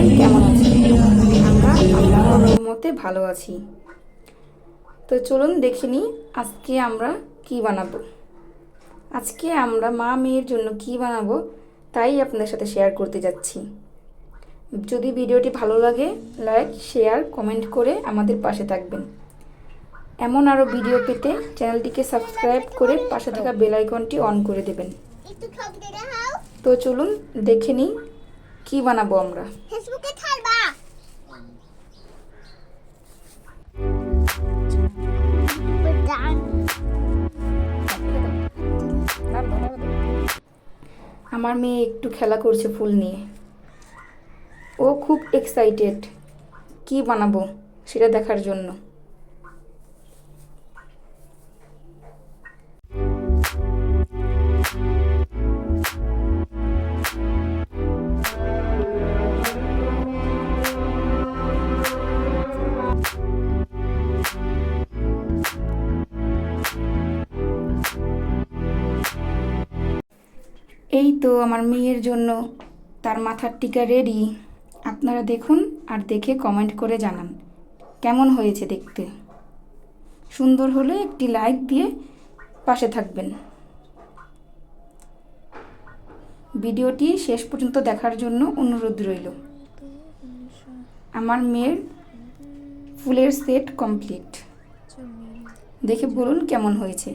সবাই কেমন আছে? আমরা আল্লাহর রহমতে ভালো আছি। তো চলুন দেখে নিই আজকে আমরা কি বানাবো। আজকে আমরা মা মেয়ের জন্য কি বানাবো তাই আপনাদের সাথে শেয়ার করতে যাচ্ছি। যদি ভিডিওটি ভালো লাগে লাইক শেয়ার কমেন্ট করে আমাদের পাশে থাকবেন। এমন আরও ভিডিও পেতে চ্যানেলটিকে সাবস্ক্রাইব করে পাশে থাকা বেল আইকনটি অন করে দেবেন। তো চলুন দেখে নিই কি বানাবো আমরা। আমার মেয়ে একটু খেলা করছে ফুল নিয়ে। ও খুব এক্সাইটেড কি বানাবো সেটা দেখার জন্য। এই তো আমার মেয়ের জন্য তার মাথার টিকা রেডি। আপনারা দেখুন আর দেখে কমেন্ট করে জানান কেমন হয়েছে দেখতে। সুন্দর হলে একটি লাইক দিয়ে পাশে থাকবেন। ভিডিওটি শেষ পর্যন্ত দেখার জন্য অনুরোধ রইল। আমার মেয়ের ফুলের সেট কমপ্লিট। দেখে বলুন কেমন হয়েছে।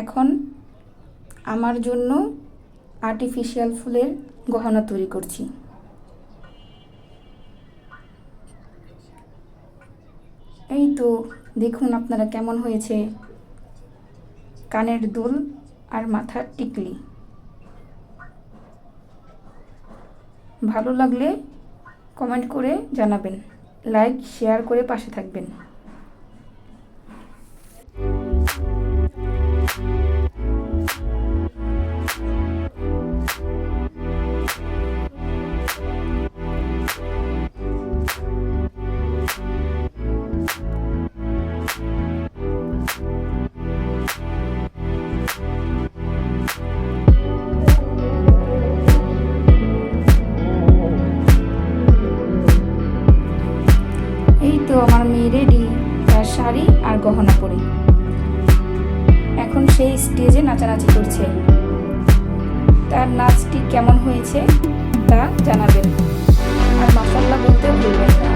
এখন আমার জন্য আর্টিফিশিয়াল ফুলের গহনা তৈরি করছি। এই তো দেখুন আপনারা কেমন হয়েছে। কানের দুল আর মাথার টিকলি। ভালো লাগলে কমেন্ট করে জানাবেন, লাইক শেয়ার করে পাশে থাকবেন। এই তো আমার মেয়ে রেডি তার শাড়ি আর গহনা পরে। এখন সেই স্টেজে নাচানাচি করছে। তার নাচটি কেমন হয়েছে তা জানাবেন আর মাশাআল্লাহ বলতে ভুলবেন না।